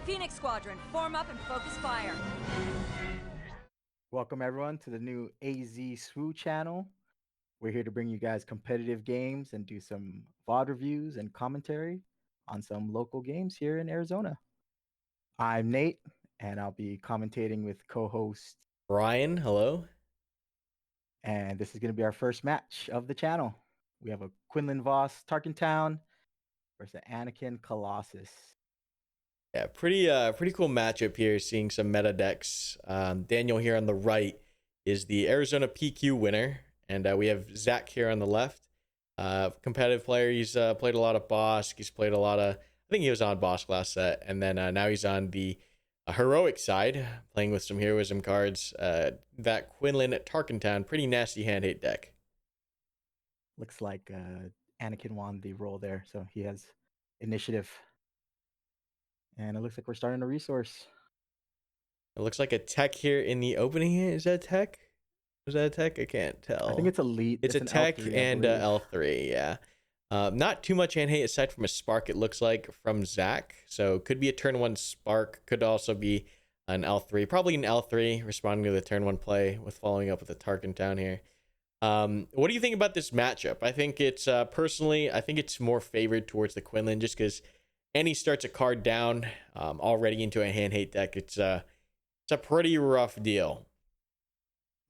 Phoenix Squadron, form up and focus fire. Welcome everyone to the new AZ Swoo channel. We're here to bring you guys competitive games and do some VOD reviews and commentary on some local games here in Arizona. I'm Nate, and I'll be commentating with co-host Ryan. Hello. And this is going to be our first match of the channel. We have a Quinlan Vos Tarkin Town versus Anakin Colossus. Yeah, pretty cool matchup here. Seeing some meta decks. Daniel here on the right is the Arizona PQ winner, and we have Zach here on the left. Competitive player. He's played a lot of Bosk. He's played a lot of. I think he was on Bosk last set, and then now he's on the heroic side, playing with some heroism cards. That Quinlan at Tarkin Town, pretty nasty hand hate deck. Looks like Anakin won the role there, so he has initiative. And it looks like we're starting a resource. It looks like a tech here in the opening. Is that tech? Was that a tech? I can't tell. I think it's elite. It's a tech L3, and L3, yeah. Not too much hand hate aside from a spark, it looks like, from Zach. So could be a turn 1 spark. Could also be an L3. Probably an L3, responding to the turn 1 play with following up with the Tarkin Town here. What do you think about this matchup? I think it's, personally, I think it's more favored towards the Quinlan just because Annie starts a card down already into a hand hate deck. It's a pretty rough deal.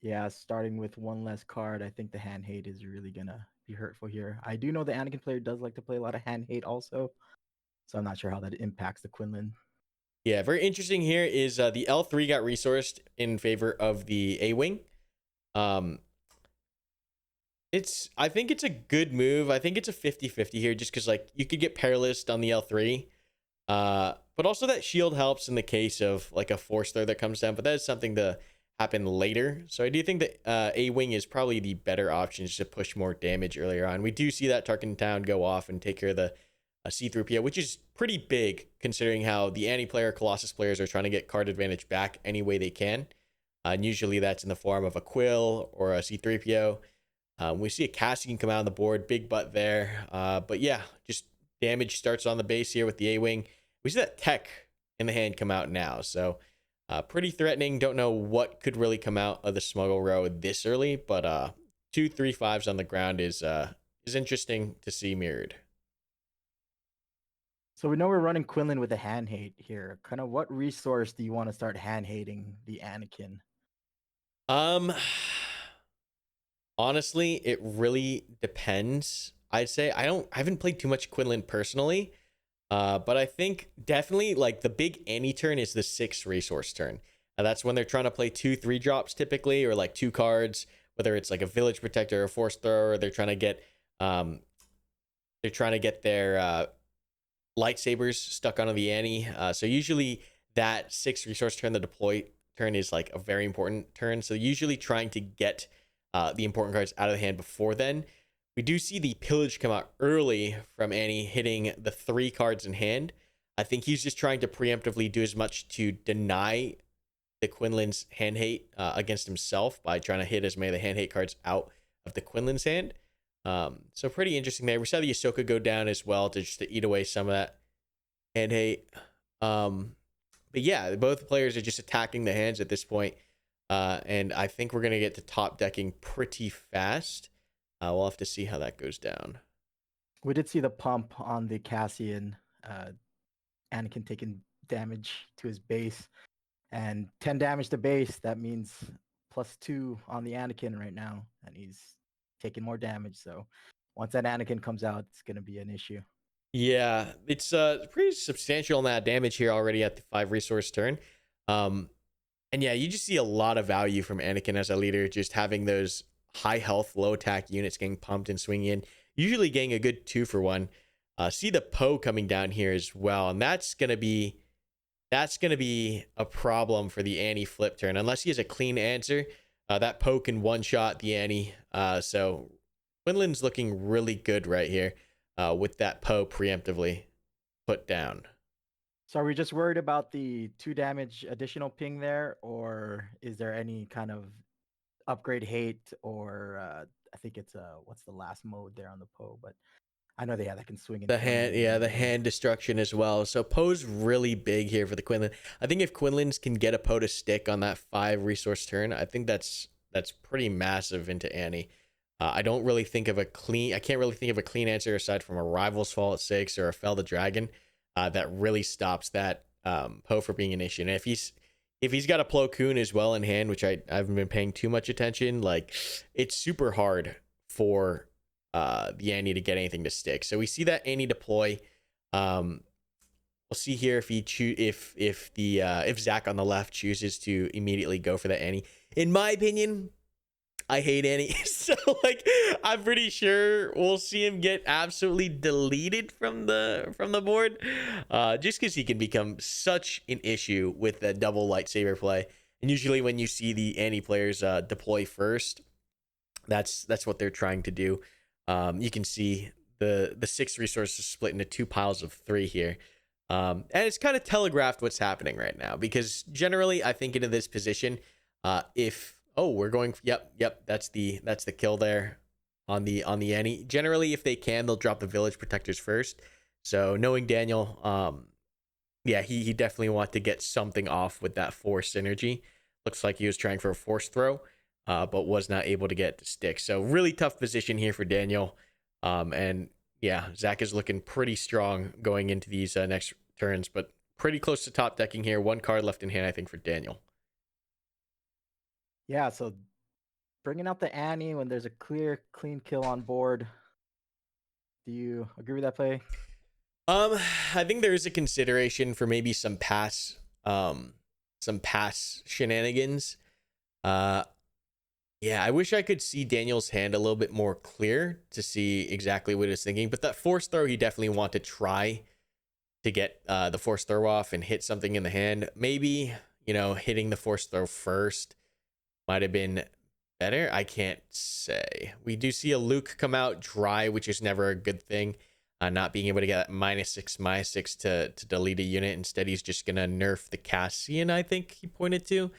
Yeah, starting with one less card, I think the hand hate is really gonna be hurtful here. I do know the Anakin player does like to play a lot of hand hate also, so I'm not sure how that impacts the Quinlan. Yeah, very interesting here is the L3 got resourced in favor of the A-Wing. I think it's a good move. I think it's a 50-50 here just because like you could get Perilous on the L3. But also that shield helps in the case of like a force throw that comes down, but that is something to happen later. So I do think that A-Wing is probably the better option just to push more damage earlier on. We do see that Tarkin Town go off and take care of the C-3PO, which is pretty big considering how the anti-player Colossus players are trying to get card advantage back any way they can. And usually that's in the form of a Quill or a C-3PO. We see a Cassian come out on the board, big butt there. But yeah, just damage starts on the base here with the A-Wing. We see that tech in the hand come out now. So pretty threatening. Don't know what could really come out of the smuggle row this early, but 2, 3, 5s on the ground is interesting to see mirrored. So we know we're running Quinlan with a hand hate here. Kind of what resource do you want to start hand hating the Anakin? Honestly, it really depends. I'd say I haven't played too much Quinlan personally. But I think definitely like the big Annie turn is the 6 resource turn. That's when they're trying to play 2, 3 drops typically, or like 2 cards, whether it's like a village protector or a force thrower. They're trying to get their lightsabers stuck onto the Annie. So usually that 6 resource turn, the deploy turn, is like a very important turn. So usually trying to get the important cards out of the hand before then. We do see the pillage come out early from Annie, hitting the 3 cards in hand. I think he's just trying to preemptively do as much to deny the Quinlan's hand hate against himself by trying to hit as many of the hand hate cards out of the Quinlan's hand. So pretty interesting there. We saw the Ahsoka go down as well to eat away some of that hand hate. But yeah, both players are just attacking the hands at this point. And I think we're going to get to top decking pretty fast. We'll have to see how that goes down. We did see the pump on the Cassian. Anakin taking damage to his base, and 10 damage to base. That means +2 on the Anakin right now, and he's taking more damage. So once that Anakin comes out, it's going to be an issue. Yeah, it's pretty substantial amount of damage here already at the 5 resource turn. And yeah, you just see a lot of value from Anakin as a leader, just having those high health, low attack units getting pumped and swinging in, usually getting a good 2-for-1. See the Poe coming down here as well, and that's gonna be a problem for the Annie flip turn unless he has a clean answer. That Poe can one-shot the Annie. So Quinlan's looking really good right here with that Poe preemptively put down. So are we just worried about the 2 damage additional ping there, or is there any kind of upgrade hate, or I think it's what's the last mode there on the Poe, but I know they have that can swing. The hand, yeah, the hand destruction as well. So Poe's really big here for the Quinlan. I think if Quinlan's can get a Poe to stick on that 5 resource turn, I think that's pretty massive into Annie. I don't really think of a clean. I can't really think of a clean answer aside from a Rival's Fall at 6 or a Fell the Dragon that really stops that Poe for being an issue. And if he's got a Plo Koon as well in hand, which I haven't been paying too much attention, like it's super hard for the Annie to get anything to stick. So we see that Annie deploy. We'll see here if if Zach on the left chooses to immediately go for that Annie. In my opinion, I hate Annie. So like I'm pretty sure we'll see him get absolutely deleted from the board. Just because he can become such an issue with the double lightsaber play. And usually when you see the Annie players deploy first, that's what they're trying to do. You can see the 6 resources split into 2 piles of 3 here. And it's kind of telegraphed what's happening right now, because generally I think into this position, we're going, yep, that's the kill there on the Annie. Generally, if they can, they'll drop the village protectors first. So knowing Daniel, he definitely wanted to get something off with that force synergy. Looks like he was trying for a force throw, but was not able to get it to stick. So really tough position here for Daniel. And yeah, Zach is looking pretty strong going into these next turns, but pretty close to top decking here. 1 card left in hand, I think, for Daniel. Yeah, so bringing out the Annie when there's a clean kill on board. Do you agree with that play? I think there is a consideration for maybe some pass shenanigans. Yeah, I wish I could see Daniel's hand a little bit more clear to see exactly what he's thinking. But that force throw, he definitely want to try to get the force throw off and hit something in the hand. Maybe, hitting the force throw first might have been better. I can't say. We do see a Luke come out dry, which is never a good thing. Not being able to get -6/-6 to delete a unit. Instead, he's just going to nerf the Cassian, I think he pointed to.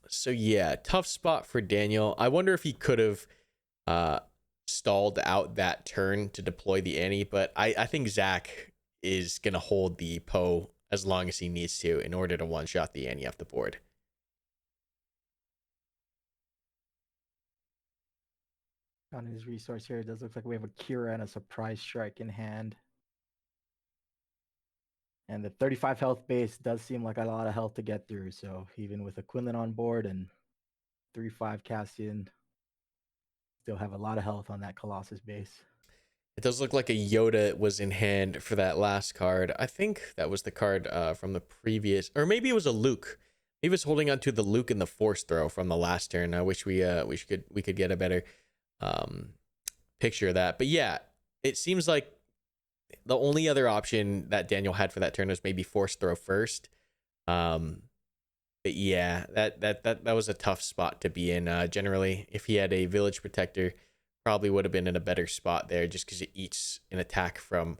So yeah, tough spot for Daniel. I wonder if he could have stalled out that turn to deploy the Annie, but I think Zach is going to hold the Poe as long as he needs to in order to one-shot the Annie off the board. On his resource here, it does look like we have a Kira and a surprise strike in hand. And the 35 health base does seem like a lot of health to get through. So even with a Quinlan on board and 3/5 Cassian, still have a lot of health on that Colossus base. It does look like a Yoda was in hand for that last card. I think that was the card from the previous, or maybe it was a Luke. He was holding on to the Luke in the force throw from the last turn. I wish we could get a better picture of that. But yeah, it seems like the only other option that Daniel had for that turn was maybe force throw first. But yeah, that was a tough spot to be in. Generally, if he had a village protector, probably would have been in a better spot there, just because it eats an attack from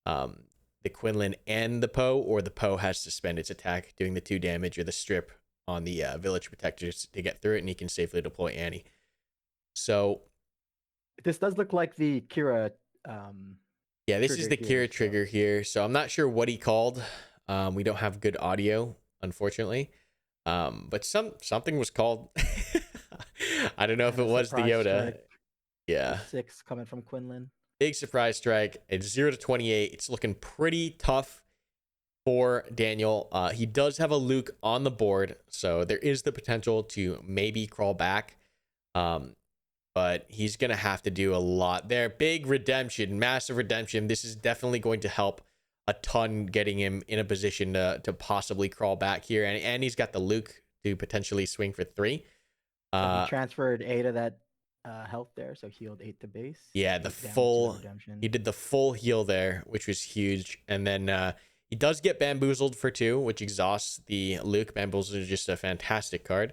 the Quinlan and the Poe, or the Poe has to spend its attack doing the 2 damage or the strip on the village protectors to get through it, and he can safely deploy Annie. So this does look like the Kira. Yeah, this is the Kira trigger here. So I'm not sure what he called. We don't have good audio, unfortunately. But something was called. I don't know if it was the Yoda. Strike. Yeah. 6 coming from Quinlan. Big surprise strike. It's 0-28. It's looking pretty tough for Daniel. He does have a Luke on the board, so there is the potential to maybe crawl back. But he's going to have to do a lot there. Big redemption, massive redemption. This is definitely going to help a ton, getting him in a position to possibly crawl back here. And he's got the Luke to potentially swing for 3. So he transferred 8 of that health there, so healed 8 to base. Yeah, the full, he did the full heal there, which was huge. And then he does get bamboozled for 2, which exhausts the Luke. Bamboozled is just a fantastic card.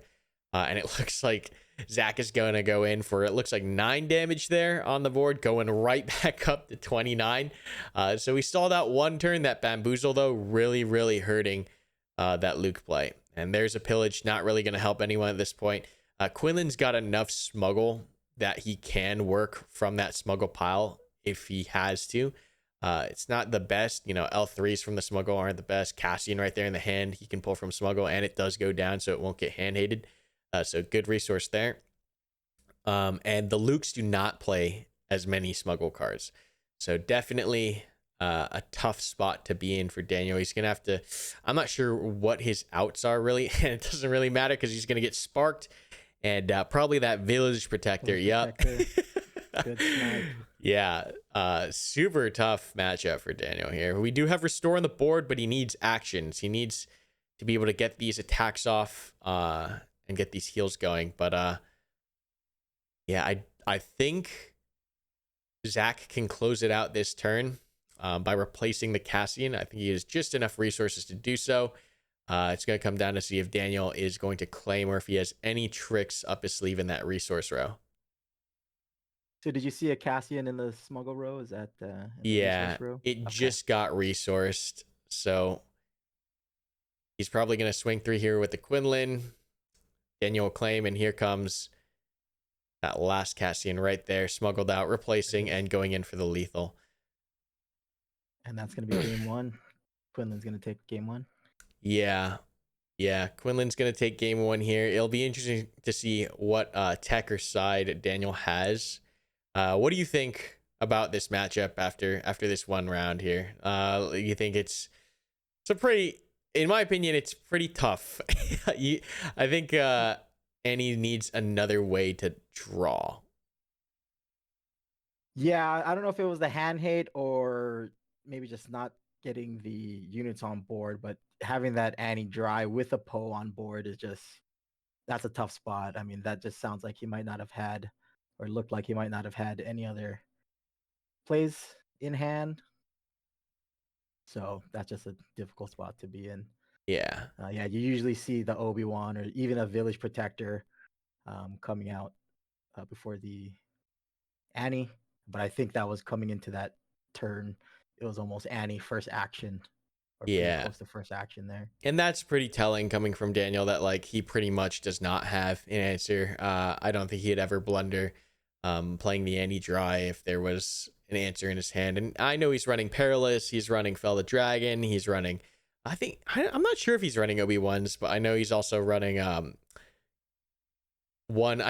And it looks like Zach is going to go in for, it looks like 9 damage there on the board, going right back up to 29. So we stalled out 1 turn. That bamboozle, though, really hurting that Luke play. And there's a pillage, not really going to help anyone at this point. Quinlan's got enough smuggle that he can work from that smuggle pile if he has to. It's not the best, L3s from the smuggle aren't the best. Cassian right there in the hand, he can pull from smuggle, and it does go down, so it won't get hand hated. So good resource there. And the Lukes do not play as many smuggle cards, so definitely a tough spot to be in for Daniel. He's gonna have to, I'm not sure what his outs are really, and it doesn't really matter because he's gonna get sparked, and probably that village protector. Yep. Good snipe. Yeah, super tough matchup for Daniel here. We do have restore on the board, but he needs actions. He needs to be able to get these attacks off and get these heals going. But yeah, I think Zach can close it out this turn by replacing the Cassian. I think he has just enough resources to do so. It's going to come down to see if Daniel is going to claim or if he has any tricks up his sleeve in that resource row. So did you see a Cassian in the smuggle row? Is that in the Yeah, resource row? it Okay. just got resourced, so he's probably going to swing through here with the Quinlan. Daniel will claim, and here comes that last Cassian right there, smuggled out, replacing and going in for the lethal. And that's going to be game one. Quinlan's going to take game one. Yeah, Quinlan's going to take game one here. It'll be interesting to see what tech or side Daniel has. What do you think about this matchup after this one round here? You think it's a pretty, in my opinion, it's pretty tough. I think Annie needs another way to draw. Yeah, I don't know if it was the hand hate or maybe just not getting the units on board, but having that Annie dry with a Poe on board is just, that's a tough spot. I mean, that just sounds like he might not have had, or looked like he might not have had any other plays in hand. So that's just a difficult spot to be in. Yeah. Yeah, you usually see the Obi-Wan or even a village protector coming out before the Annie, but I think that was coming into that turn. It was almost Annie first action, or pretty Yeah. close to first action there. And that's pretty telling coming from Daniel that like he pretty much does not have an answer. I don't think he'd ever blunder playing the Annie dry if there was an answer in his hand. And I know he's running Perilous, he's running Fell the Dragon, he's running, I'm not sure if he's running Obi-Wan's, but I know he's also running I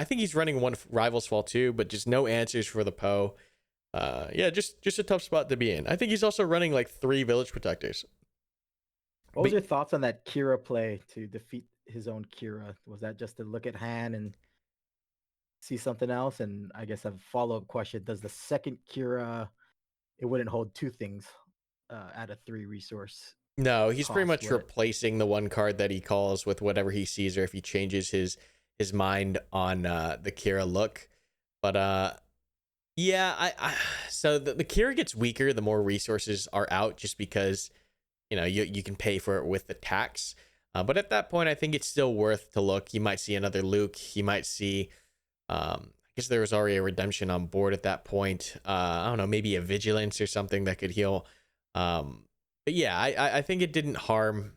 think he's running one Rivals Fall too, but just no answers for the Poe. Yeah, just a tough spot to be in. I think he's also running like 3 Village Protectors. What was your thoughts on that Kira play to defeat his own Kira? Was that just to look at hand and see something else? And I guess a follow-up question, does the second Kira, it wouldn't hold 2 things at a 3 resource? No, he's pretty much would it? replacing the one card that he calls with whatever he sees, or if he changes his mind on the Kira look. But yeah, so the Kira gets weaker the more resources are out, just because you can pay for it with the tax. But at that point, I think it's still worth to look. You might see another Luke. He might see, I guess there was already a redemption on board at that point. I don't know, maybe a vigilance or something that could heal. But yeah, I think it didn't harm.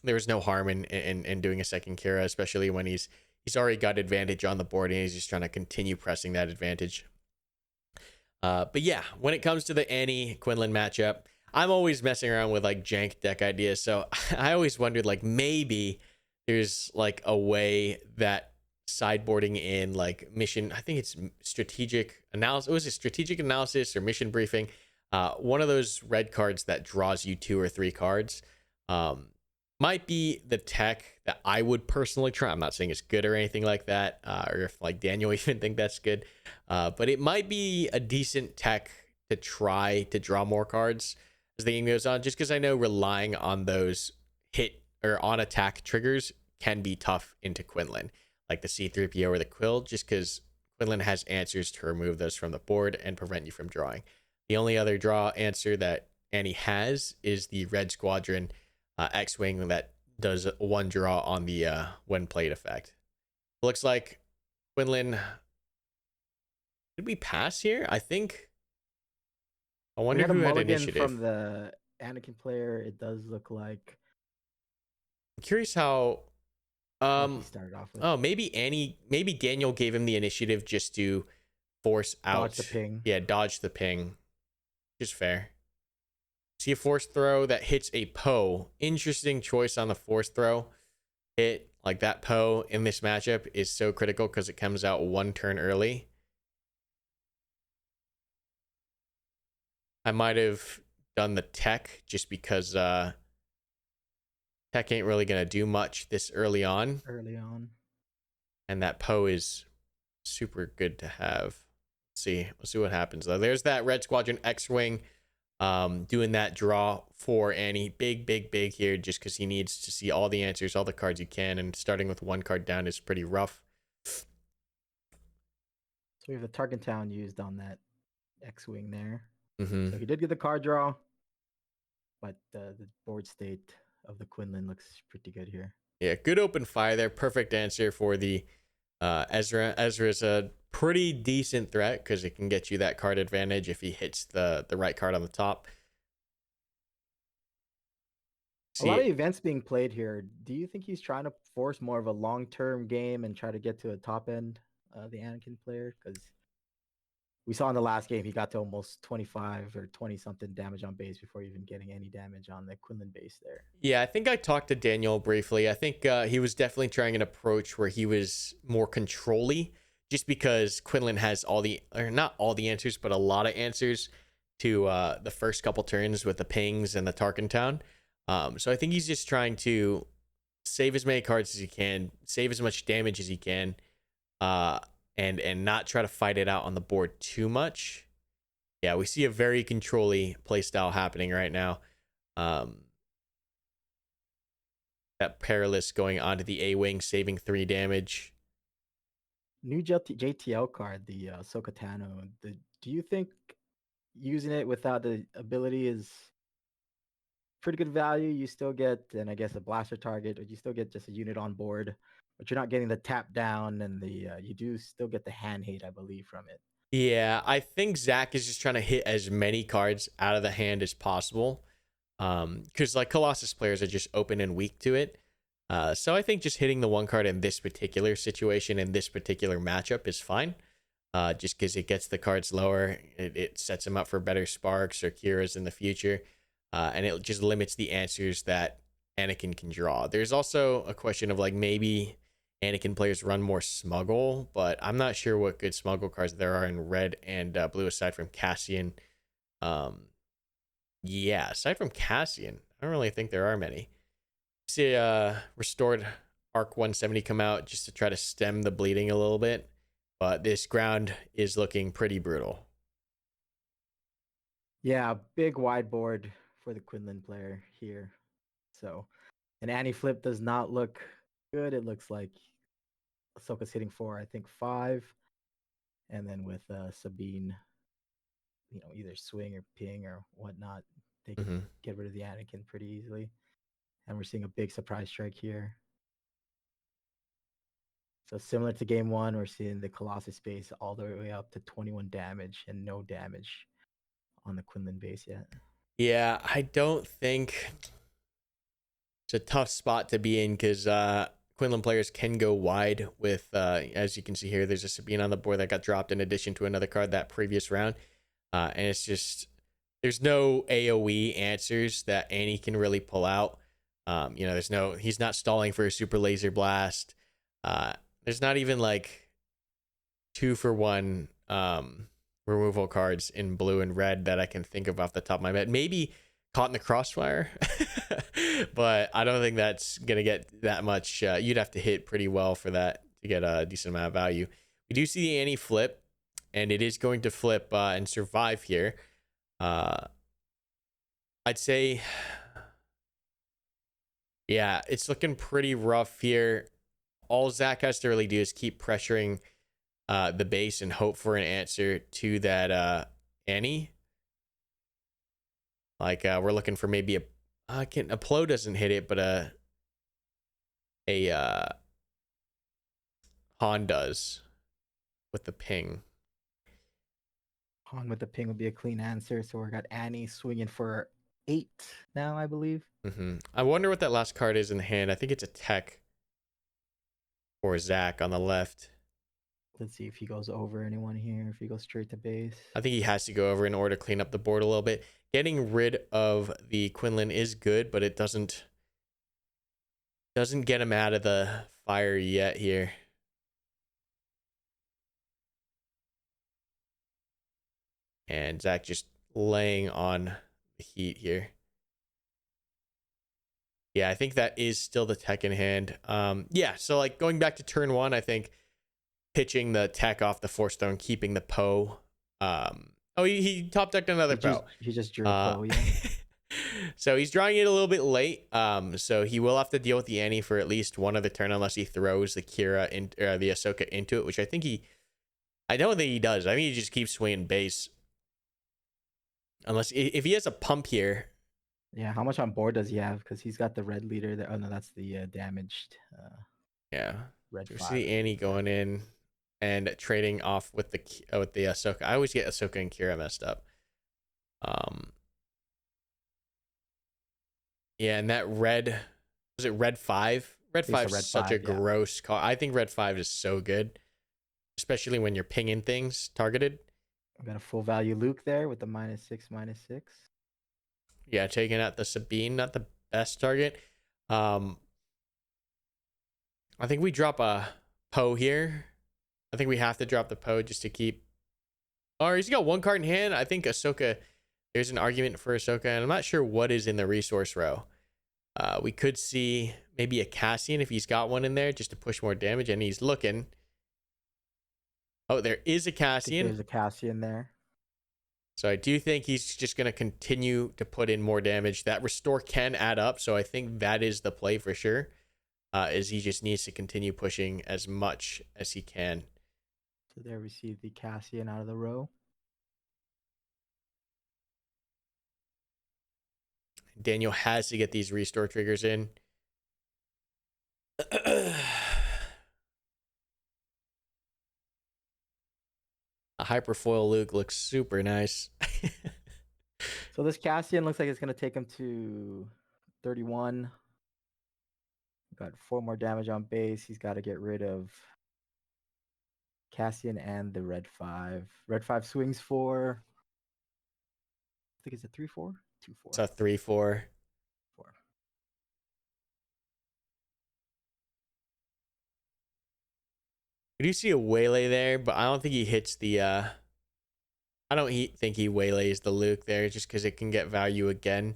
There was no harm in doing a second Kira, especially when he's already got advantage on the board and he's just trying to continue pressing that advantage. But yeah, when it comes to the Annie Quinlan matchup, I'm always messing around with like jank deck ideas. So I always wondered like maybe there's like a way that sideboarding in like mission, I think it's strategic analysis. Was it strategic analysis or mission briefing? One of those red cards that draws you 2 or 3 cards might be the tech that I would personally try. I'm not saying it's good or anything like that, or if like Daniel even think that's good, but it might be a decent tech to try to draw more cards as the game goes on, just because I know relying on those hit or on attack triggers can be tough into Quinlan, like the C-3PO or the Quill, just because Quinlan has answers to remove those from the board and prevent you from drawing. The only other draw answer that Annie has is the Red Squadron X-Wing that does 1 draw on the when played effect. Looks like Quinlan, did we pass here? I think. I wonder who had initiative. From the Anakin player, it does look like. I'm curious how. He started off with. Oh, maybe Daniel gave him the initiative just to force out. Dodge the ping. Yeah, dodge the ping. Just fair. See a force throw that hits a Poe. Interesting choice on the force throw. Hit like that Poe in this matchup is so critical because it comes out one turn early. I might have done the tech just because tech ain't really gonna do much this early on. And that Poe is super good to have. Let's see what happens though. There's that Red Squadron X-Wing doing that draw for Annie. Big here just because he needs to see all the answers, all the cards he can, and starting with one card down is pretty rough. So we have the Tarkin Town used on that X-Wing there. So he did get the card draw, but the board state of the Quinlan looks pretty good here. Yeah, good open fire there. Perfect answer for the Ezra. Ezra's a pretty decent threat because it can get you that card advantage if he hits the right card on the top. A lot of events being played here. Do you think he's trying to force more of a long-term game and try to get to a top end, the Anakin player? Because we saw in the last game he got to almost 25 or 20 something damage on base before even getting any damage on the Quinlan base there. Yeah, I think I talked to Daniel briefly. I think he was definitely trying an approach where he was more control-y, just because Quinlan has not all the answers, but a lot of answers to the first couple turns with the pings and the Tarkin Town. So I think he's just trying to save as many cards as he can, save as much damage as he can, and not try to fight it out on the board too much. Yeah, we see a very control-y playstyle happening right now. That Perilous going onto the A-Wing, saving 3 damage. New JTL card, the Ahsoka Tano. Do you think using it without the ability is pretty good value? You still get, and I guess, a blaster target, or you still get just a unit on board, but you're not getting the tap down, and the you do still get the hand hate, I believe, from it. Yeah, I think Zach is just trying to hit as many cards out of the hand as possible. Because like Colossus players are just open and weak to it. So I think just hitting the one card in this particular situation, in this particular matchup, is fine. Just because it gets the cards lower, it sets them up for better Sparks or Kiras in the future. And it just limits the answers that Anakin can draw. There's also a question of like maybe Anakin players run more Smuggle, but I'm not sure what good Smuggle cards there are in red and blue aside from Cassian. Yeah, aside from Cassian, I don't really think there are many. See restored Arc 170 come out just to try to stem the bleeding a little bit, but this ground is looking pretty brutal. Yeah, big wide board for the Quinlan player here. So an Annie flip does not look good. It looks like Ahsoka's hitting 4, I think 5. And then with Sabine, either swing or ping or whatnot, they can get rid of the Anakin pretty easily. And we're seeing a big surprise strike here. So similar to game 1, we're seeing the Colossus base all the way up to 21 damage and no damage on the Quinlan base yet. Yeah, I don't think it's a tough spot to be in because Quinlan players can go wide with, as you can see here, there's a Sabine on the board that got dropped in addition to another card that previous round. And it's just, there's no AoE answers that Annie can really pull out. He's not stalling for a super laser blast. There's not even like 2-for-1 removal cards in blue and red that I can think of off the top of my head. Maybe Caught in the Crossfire, but I don't think that's going to get that much. You'd have to hit pretty well for that to get a decent amount of value. We do see the Annie flip, and it is going to flip and survive here. I'd say, yeah, it's looking pretty rough here. All Zach has to really do is keep pressuring the base and hope for an answer to that Annie. Like we're looking for maybe a Plo doesn't hit it, but a Han does with the ping. Han with the ping would be a clean answer. So we got Annie swinging for 8 now, I believe. I wonder what that last card is in the hand. I think it's a tech for Zach on the left. Let's see if he goes over anyone here. If he goes straight to base. I think he has to go over in order to clean up the board a little bit. Getting rid of the Quinlan is good, but it doesn't get him out of the fire yet here. And Zach just laying on the heat here. Yeah, I think that is still the tech in hand. Yeah, so like going back to turn one, I think pitching the tech off the Force Stone, keeping the Poe. Oh, he top decked another Poe. He just drew a Poe, yeah. So he's drawing it a little bit late. So he will have to deal with the Annie for at least one of the turn unless he throws the Kira in, the Ahsoka into it, which I think I don't think he does. I think he just keeps swinging base. Unless if he has a pump here. Yeah, how much on board does he have? Because he's got the red leader there. Oh no, that's the damaged. Yeah, red. So we see the Annie going in and trading off with the Ahsoka. I always get Ahsoka and Kira messed up. Yeah, and that red, was it red 5? Red 5 is such a gross call. I think red 5 is so good, especially when you're pinging things targeted. I've got a full value Luke there with the -6/-6. Yeah, taking out the Sabine, not the best target. I think we drop a Poe here. I think we have to drop the Poe just to keep. Or he's got one card in hand. I think Ahsoka. There's an argument for Ahsoka, and I'm not sure what is in the resource row. We could see maybe a Cassian if he's got one in there just to push more damage, and he's looking. Oh, there is a Cassian. There's a Cassian there. So I do think he's just going to continue to put in more damage. That restore can add up, so I think that is the play for sure. Is he just needs to continue pushing as much as he can. So there we see the Cassian out of the row. Daniel has to get these restore triggers in. A hyperfoil Luke looks super nice. So this Cassian looks like it's going to take him to 31. Got 4 more damage on base. He's got to get rid of Cassian and the red 5. Red 5 swings for, I think it's a 3/4? 2/4. It's a 3/4. 4. We do see a waylay there, but I don't think he hits the I don't think he waylays the Luke there just because it can get value again.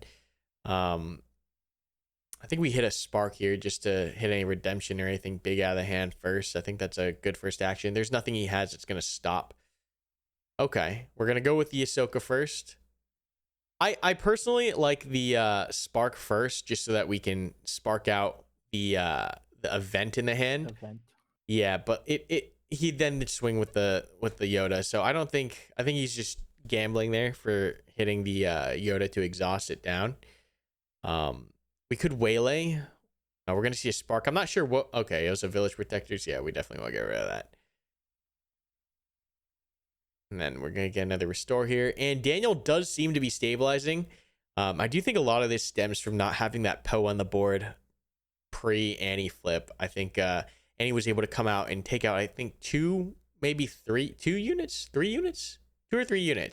I think we hit a spark here just to hit any redemption or anything big out of the hand first. I think that's a good first action. There's nothing he has that's going to stop. Okay, we're going to go with the Ahsoka first. I personally like the spark first just so that we can spark out the event in the hand. Yeah, but he then did swing with the Yoda. So I think he's just gambling there for hitting the Yoda to exhaust it down. We could waylay. No, we're gonna see a spark. I'm not sure what. Okay, it was a village protectors. Yeah, we definitely want to get rid of that. And then we're gonna get another restore here. And Daniel does seem to be stabilizing. I do think a lot of this stems from not having that Poe on the board pre-Annie flip. I think Annie was able to come out and take out, I think, 2 units.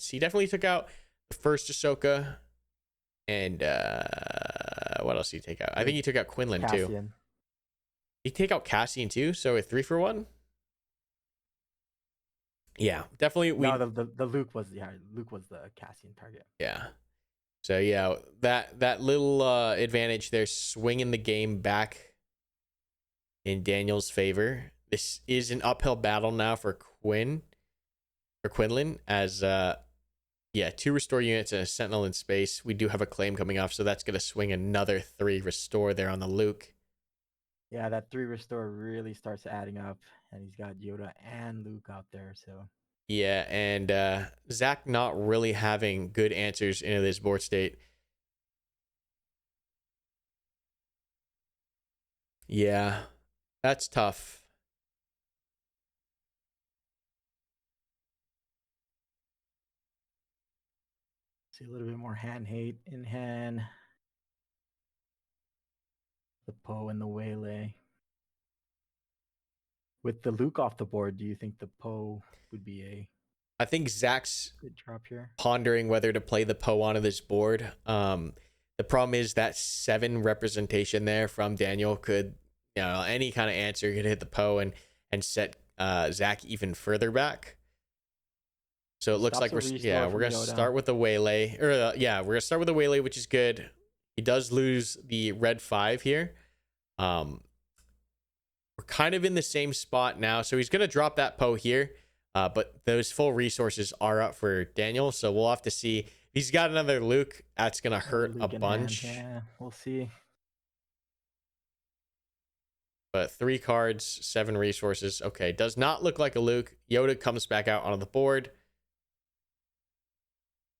He definitely took out the first Ahsoka. And what else did he take out? I think he took out Quinlan Cassian. too. He take out Cassian too, so a 3-for-1. Yeah, definitely. No, the Luke was the Cassian target. Yeah. So yeah, that little advantage there, swinging the game back in Daniel's favor. This is an uphill battle now for Quinlan as 2 restore units and a sentinel in space. We do have a claim coming off, so that's going to swing another 3 restore there on the Luke. Yeah, that 3 restore really starts adding up, and he's got Yoda and Luke out there. So yeah, and Zach not really having good answers into this board state. Yeah, that's tough. See a little bit more hand hate in hand. The Poe and the waylay. With the Luke off the board, do you think the Poe would be a I think Zach's good drop here? pondering whether to play the Poe onto this board. The problem is that 7 representation there from Daniel could, any kind of answer could hit the Poe and set Zach even further back. So it looks like we're gonna start with the waylay, or we're gonna start with the waylay, which is good. He does lose the red 5 here. We're kind of in the same spot now, so he's gonna drop that Poe here. But those full resources are up for Daniel, so we'll have to see. If he's got another Luke, that's gonna hurt a bunch. Yeah, we'll see. But 3 cards, 7 resources. Okay, does not look like a Luke. Yoda comes back out onto the board.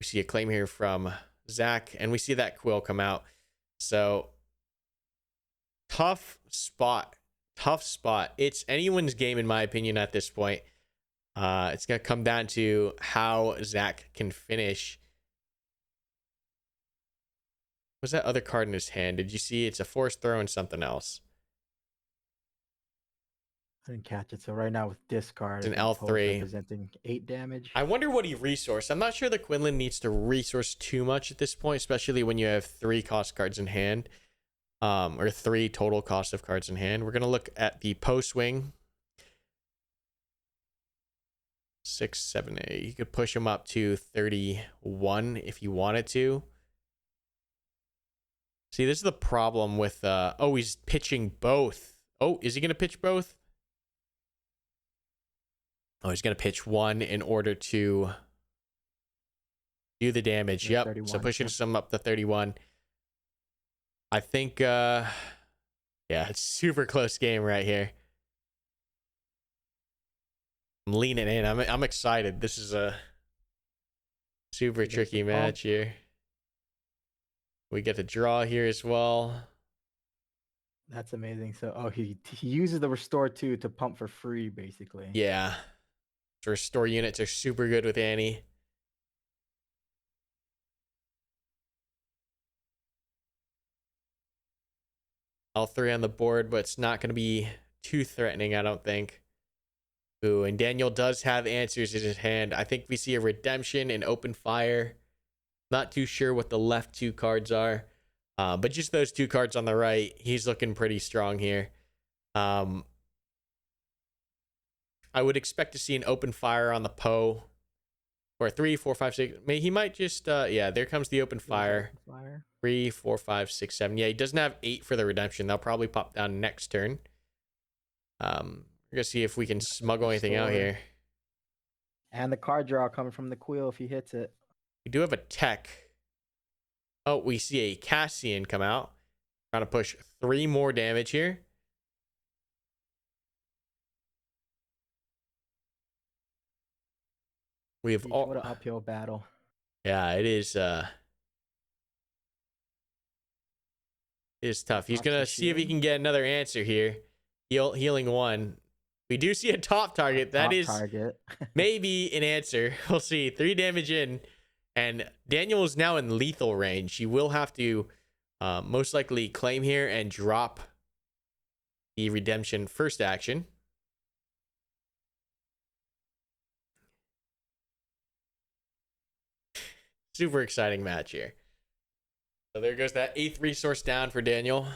We see a claim here from Zach, and we see that Quill come out. So tough spot. It's anyone's game, in my opinion, at this point. It's gonna come down to how Zach can finish. What's that other card in his hand? Did you see? It's a force throw and something else. I didn't catch it. So right now with discard, It's an L3 representing 8 damage. I wonder what he resourced. I'm not sure that Quinlan needs to resource too much at this point, especially when you have 3 cost cards in hand, or 3 total cost of cards in hand. We're gonna look at the post wing. 6, 7, 8. You could push him up to 31 if you wanted to. See, this is the problem with he's pitching both. Oh, is he gonna pitch both? Oh, he's gonna pitch one in order to do the damage. Yep. 31, so pushing some up to 31. I think it's super close game right here. I'm leaning in. I'm excited. This is a super tricky match here. We get to draw here as well. That's amazing. So he uses the restore 2 to pump for free, basically. Yeah. Restore units are super good with Annie. L3 on the board, but it's not going to be too threatening, I don't think. Ooh, and Daniel does have answers in his hand. I think we see a redemption and open fire. Not too sure what the left 2 cards are. But just those 2 cards on the right, he's looking pretty strong here. I would expect to see an open fire on the Poe. Or 3, 4, 5, 6. Maybe he might just there comes the open fire. 3, 4, 5, 6, 7. Yeah, he doesn't have 8 for the redemption. They'll probably pop down next turn. We're gonna see if we can smuggle anything out here. And the card draw coming from the Quill if he hits it. We do have a tech. Oh, we see a Cassian come out. Trying to push 3 more damage here. We have what an uphill battle. Yeah, it is. It is tough. He's gonna see if he can get another answer here. Healing 1. We do see a top target. That is maybe an answer. We'll see. 3 damage in, and Daniel is now in lethal range. He will have to most likely claim here and drop the redemption first action. Super exciting match here. So there goes that 8th resource down for Daniel. Do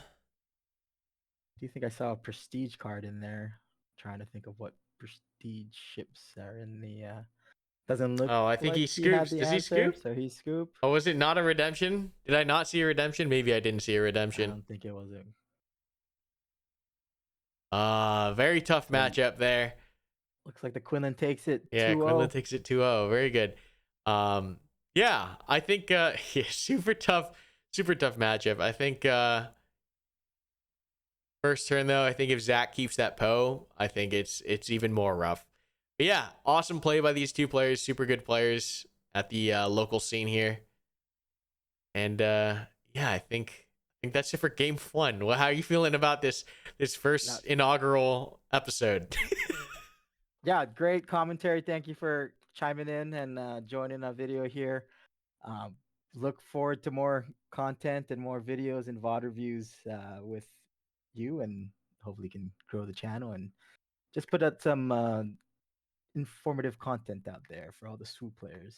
you think I saw a prestige card in there? Trying to think of what prestige ships are in the doesn't look. Oh, I think he scoops. Does he scoop? So he scooped. Oh, was it not a redemption? Did I not see a redemption? Maybe I didn't see a redemption. I don't think it was it. Very tough matchup there. Looks like the Quinlan takes it. Yeah, 2-0. Quinlan takes it 2-0. Very good. Yeah, I think super tough matchup. I think first turn though, I think if Zach keeps that Poe, I think it's even more rough. But yeah, awesome play by these 2 players, super good players at the local scene here. And I think that's it for game 1. Well, how are you feeling about this first inaugural episode? Yeah, great commentary. Thank you for chiming in and joining our video here. Look forward to more content and more videos and VOD reviews with you, and hopefully can grow the channel and just put out some informative content out there for all the swoop players.